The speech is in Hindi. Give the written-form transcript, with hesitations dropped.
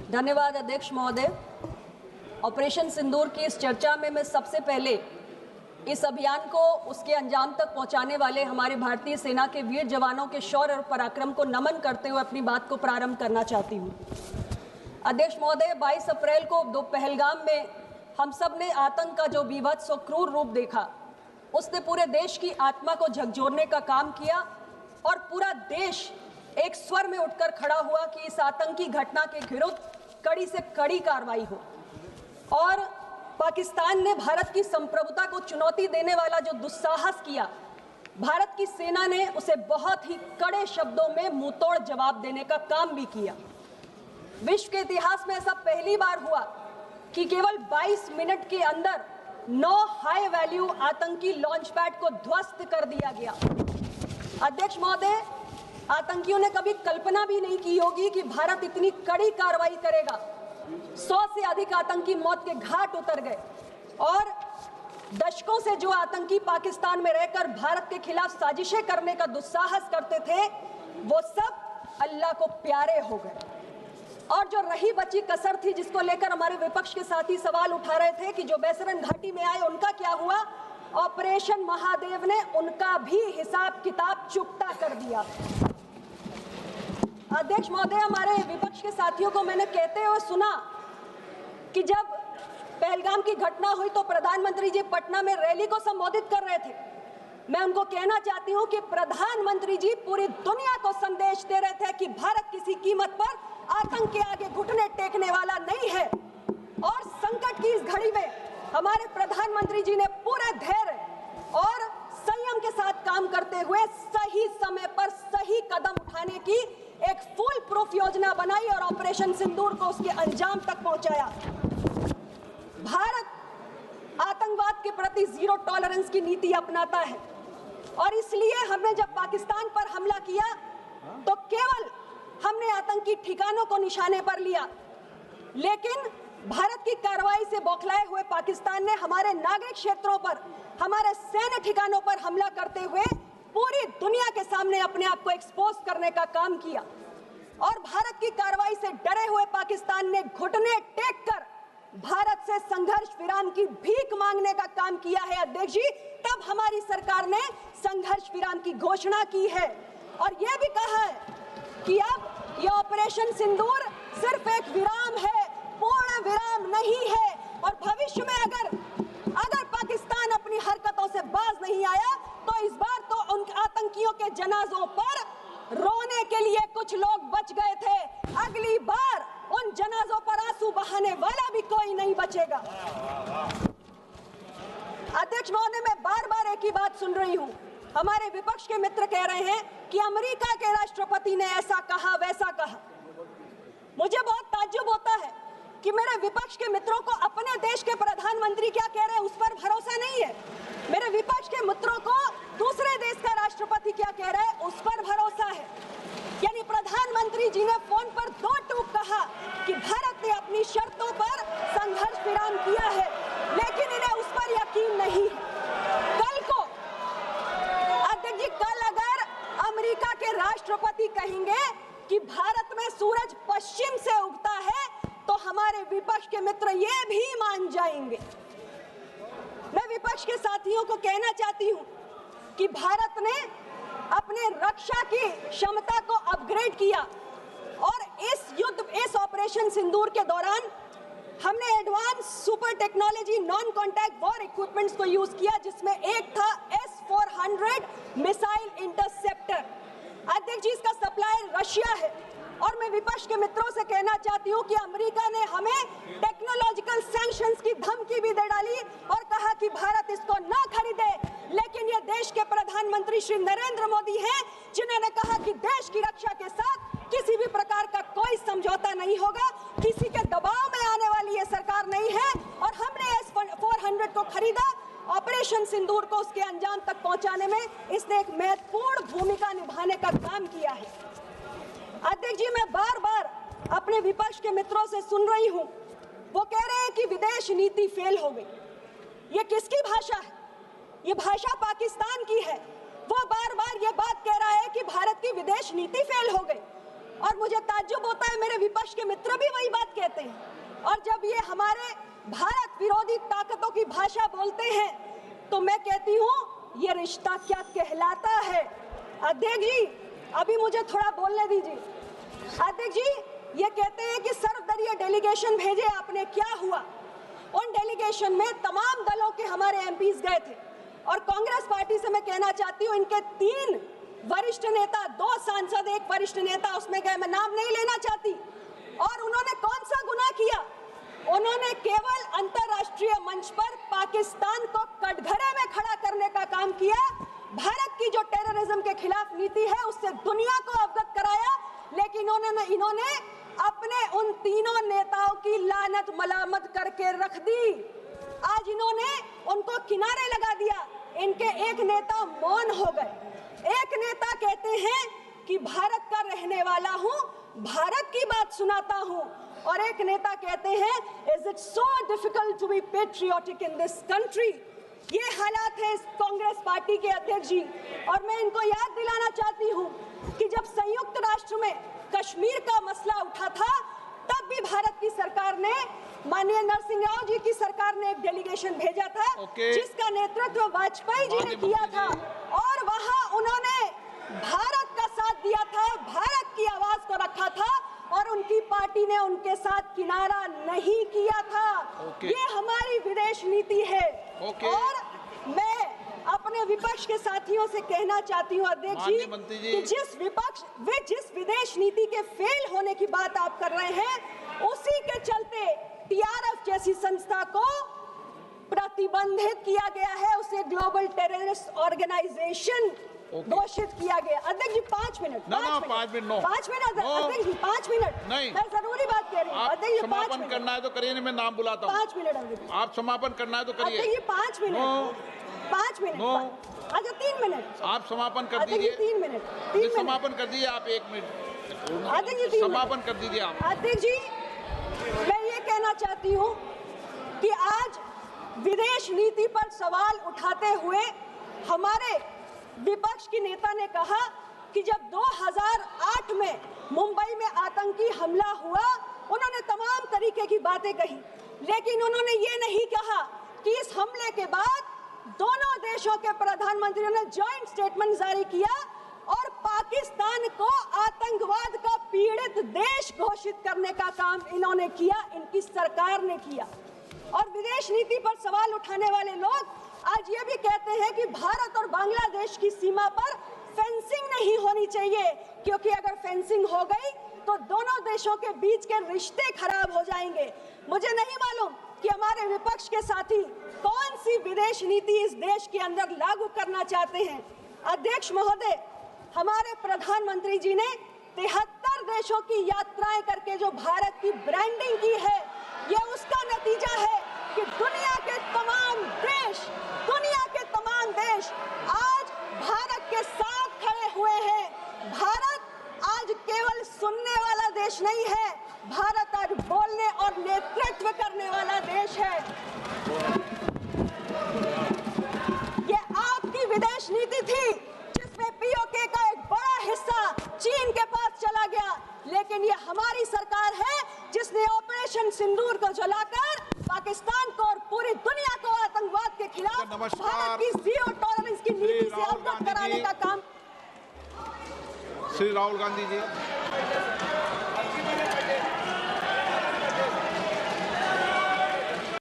धन्यवाद अध्यक्ष महोदय। ऑपरेशन सिंदूर की इस चर्चा में मैं सबसे पहले इस अभियान को उसके अंजाम तक पहुंचाने वाले हमारे भारतीय सेना के वीर जवानों के शौर्य और पराक्रम को नमन करते हुए अपनी बात को प्रारंभ करना चाहती हूं। अध्यक्ष महोदय, 22 अप्रैल को पहलगाम में हम सब ने आतंक का जो बीभत्स और क्रूर रूप देखा, उसने पूरे देश की आत्मा को झकझोरने का काम किया और पूरा देश एक स्वर में उठकर खड़ा हुआ कि इस आतंकी घटना के विरुद्ध कड़ी से कड़ी कार्रवाई हो। और पाकिस्तान ने भारत की संप्रभुता को चुनौती देने वाला जो दुस्साहस किया, भारत की सेना ने उसे बहुत ही कड़े शब्दों में मुंहतोड़ जवाब देने का काम भी किया। विश्व के इतिहास में ऐसा पहली बार हुआ कि केवल 22 मिनट के अंदर 9 हाई वैल्यू आतंकी लॉन्च पैड को ध्वस्त कर दिया गया। अध्यक्ष महोदय, आतंकियों ने कभी कल्पना भी नहीं की होगी कि भारत इतनी कड़ी कार्रवाई करेगा। 100 से अधिक आतंकी मौत के घाट उतर गए और दशकों से जो आतंकी पाकिस्तान में रहकर भारत के खिलाफ साजिशें करने का दुस्साहस करते थे, वो सब अल्लाह को प्यारे हो गए। और जो रही बची कसर थी, जिसको लेकर हमारे विपक्ष के साथी सवाल उठा रहे थे कि जो बैसरन घाटी में आए उनका क्या हुआ, ऑपरेशन महादेव ने उनका भी हिसाब किताब चुकता कर दिया। अध्यक्ष महोदय, हमारे विपक्ष के साथियों को मैंने कहते हुए सुना कि जब पहलगाम की घटना हुई तो प्रधानमंत्री जी पटना में रैली को संबोधित कर रहे थे। मैं उनको कहना चाहती हूं कि प्रधानमंत्री जी पूरी दुनिया को संदेश दे रहे थे कि भारत किसी कीमत पर आतंक के आगे घुटने टेकने वाला नहीं है। और संकट की इस घड़ी में हमारे प्रधानमंत्री जी ने पूरे धैर्य और संयम के साथ काम करते हुए सही समय पर सही कदम उठाने की एक फुल प्रूफ योजना बनाई और ऑपरेशन सिंदूर को उसके अंजाम तक पहुंचाया। भारत आतंकवाद के प्रति जीरो टॉलरेंस की नीति अपनाता है और इसलिए हमने जब पाकिस्तान पर हमला किया तो केवल हमने आतंकी ठिकानों को निशाने पर लिया, लेकिन भारत की कार्रवाई से बौखलाए हुए पाकिस्तान ने हमारे नागरिक क्षेत्रों पर, हमारे सैन्य ठिकानों पर हमला करते हुए पूरी दुनिया के सामने अपने आप को एक्सपोज करने का काम किया। और भारत की कार्रवाई से डरे हुए पाकिस्तान ने घुटने टेककर भारत से संघर्ष विराम की भीख मांगने का काम किया है। अध्यक्ष जी, तब हमारी सरकार ने संघर्ष विराम की घोषणा की है और यह भी कहा है कि अब यह ऑपरेशन सिंदूर सिर्फ एक विराम है, पूर्ण विराम नहीं है। और भविष्य में अगर पाकिस्तान अपनी हरकतों से बाज नहीं आया तो इस बार तो उन आतंकियों के जनाजों पर रोने के लिए कुछ लोग बच गए थे, अगली बार उन जनाजों पर आंसू बहाने वाला भी कोई नहीं बचेगा। अध्यक्ष महोदय, मैं बार बार एक ही बात सुन रही हूं, हमारे विपक्ष के मित्र कह रहे हैं कि अमेरिका के राष्ट्रपति ने ऐसा कहा वैसा कहा। मुझे बहुत ताज्जुब होता है कि मेरे विपक्ष के मित्रों को अपने देश के प्रधानमंत्री क्या कह रहे हैं उस पर भरोसा नहीं है। मेरे विपक्ष के मित्रों को दूसरे देश का राष्ट्रपति क्या कह रहा है उस पर भरोसा है। यानी प्रधानमंत्री जी ने फोन पर 2 टूक कहा कि भारत ने अपनी शर्तों पर संघर्ष विराम किया है, लेकिन इन्हें उस पर यकीन नहीं है। कल को अध्यक्ष जी, कल अगर अमेरिका के राष्ट्रपति कहेंगे कि भारत में सूरज पश्चिम से उगता है तो हमारे विपक्ष के मित्र ये भी मान जाएंगे। मैं विपक्ष के साथियों को कहना चाहती हूं कि भारत ने अपने रक्षा की क्षमता को अपग्रेड किया और इस ऑपरेशन सिंदूर के दौरान हमने advance super technology non contact war equipments को यूज किया, जिसमें एक था S-400 मिसाइल इंटरसेप्टर। अध्यक्ष जी, इसका सप्लायर रशिया है और मैं विपक्ष के मित्रों से कहना चाहती हूं कि अमेरिका ने हमें टेक्नोलॉजिकल सैंक्शंस की धमकी भी दे डाली और कहा कि भारत इसको ना खरीदे, लेकिन ये देश के प्रधानमंत्री श्री नरेंद्र मोदी हैं जिन्होंने कहा कि देश की रक्षा के साथ किसी भी प्रकार का कोई समझौता नहीं होगा, किसी के दबाव में आने वाली ये सरकार नहीं है। और हमने S-400 को खरीदा, ऑपरेशन सिंदूर को उसके अंजाम तक पहुंचाने में इसने एक महत्वपूर्ण भूमिका निभाने का काम किया है। अध्यक्ष जी, मैं बार बार अपने विपक्ष के मित्रों से सुन रही हूं, वो कह रहे हैं कि विदेश नीति फेल हो गई। ये किसकी भाषा है? ये भाषा पाकिस्तान की है। वो बार बार ये बात कह रहा है कि भारत की विदेश नीति फेल हो गई और मुझे ताज्जुब होता है, मेरे विपक्ष के मित्र भी वही बात कहते हैं। और जब ये हमारे भारत विरोधी ताकतों की भाषा बोलते हैं तो मैं कहती हूँ ये रिश्ता क्या कहलाता है। अध्यक्ष जी, अभी मुझे थोड़ा बोलने दीजिए। अध्यक्ष जी, ये कहते हैं कि सर्वदलीय डेलीगेशन भेजे आपने, क्या हुआ? उन डेलीगेशन में तमाम दलों के हमारे एमपीज गए थे और कांग्रेस पार्टी से मैं कहना चाहती हूँ, इनके 3 वरिष्ठ नेता, 2 सांसद, 1 वरिष्ठ नेता उसमें गए, मैं नाम नहीं लेना चाहती। और उन्होंने कौन सा गुनाह किया? उन्होंने केवल अंतर्राष्ट्रीय मंच पर पाकिस्तान को कटघरे में खड़ा करने का काम किया। भारत की जो टेररिज्म के खिलाफ नीति है उससे दुनिया को अवगत कराया, लेकिन इन्होंने अपने उन तीनों नेताओं की लानत मलामत करके रख दी। आज इन्होंने उनको किनारे लगा दिया। इनके एक नेता मौन हो गए। एक नेता कहते हैं कि भारत का रहने वाला हूं, भारत की बात सुनाता हूं, और एक नेता कहते हैं is it so difficult to be patriotic in this country. ये हालात है इस कांग्रेस पार्टी के अध्यक्ष जी। और मैं इनको याद दिलाना चाहती हूं कि जब संयुक्त राष्ट्र में कश्मीर का मसला उठा था तब भी भारत की सरकार ने, माननीय नरसिंह राव जी की सरकार ने एक डेलीगेशन भेजा था जिसका नेतृत्व वाजपेयी जी ने किया था, और वहां उन्होंने भारत का साथ दिया था, भारत की आवाज को रखा था, और उनकी पार्टी ने उनके साथ किनारा नहीं किया था। ये हमारी विदेश नीति है। और मैं अपने विपक्ष के साथियों से कहना चाहती हूँ अध्यक्ष जी कि जिस विदेश नीति के फेल होने की बात आप कर रहे हैं, उसी के चलते टीआरएफ जैसी संस्था को प्रतिबंधित किया गया है, उसे ग्लोबल टेररिस्ट ऑर्गेनाइजेशन घोषित किया गया। अध्यक्ष जी 5 मिनट, 5 मिनट, 5 मिनट, अध्यक्ष जी 5 मिनट, नहीं, मैं जरूरी बात कह रही हूँ। अध्यक्ष जी समापन करना है तो करिए, मैं नाम बुलाता हूँ। 5 मिनट अध्यक्ष जी, आप समापन करना है तो करिए। अध्यक्ष जी 5 मिनट, 5 मिनट, अच्छा 3 मिनट, आप समापन कर दीजिए। 3 मिनट, 3 मिनट समापन कर दीजिए आप। 1 मिनट अध्यक्ष जी, समापन कर दीजिए आप। अध्यक्ष जी, मैं ये कहना चाहती हूँ कि आज विदेश नीति पर सवाल उठाते हुए हमारे विपक्ष की नेता ने कहा कि जब 2008 में मुंबई में आतंकी हमला हुआ, उन्होंने तमाम तरीके की बातें कही, लेकिन उन्होंने ये नहीं कहा कि इस हमले के बाद दोनों देशों के प्रधानमंत्रियों ने जॉइंट स्टेटमेंट जारी किया और पाकिस्तान को आतंकवाद का पीड़ित देश घोषित करने का काम इन्होंने किया, इनकी सरकार ने किया। और विदेश नीति पर सवाल उठाने वाले लोग आज ये भी कहते हैं कि भारत और बांग्लादेश की सीमा पर फेंसिंग नहीं होनी चाहिए, क्योंकि अगर फेंसिंग हो गई तो दोनों देशों के बीच के रिश्ते खराब हो जाएंगे। मुझे नहीं मालूम कि हमारे विपक्ष के साथी कौन सी विदेश नीति इस देश के अंदर लागू करना चाहते हैं। अध्यक्ष महोदय, हमारे प्रधानमंत्री जी ने 73 देशों की यात्राएं करके जो भारत की ब्रांडिंग की है, ये उसका नतीजा है कि दुनिया के तमाम देश आज भारत के साथ खड़े हुए हैं। भारत आज केवल सुनने वाला देश नहीं है, भारत आज बोलने और नेतृत्व करने वाला देश है। ये आपकी विदेश नीति थी जिसमें पीओके का एक बड़ा हिस्सा चीन के पास चला गया, लेकिन ये हमारी सरकार है जिसने ऑपरेशन सिंदूर को जलाकर पाकिस्तान को और पूरी दुनिया को आतंकवाद के खिलाफ भारत की जीरो टॉलरेंस की नीति से अवगत कराने का काम। श्री राहुल गांधी जी।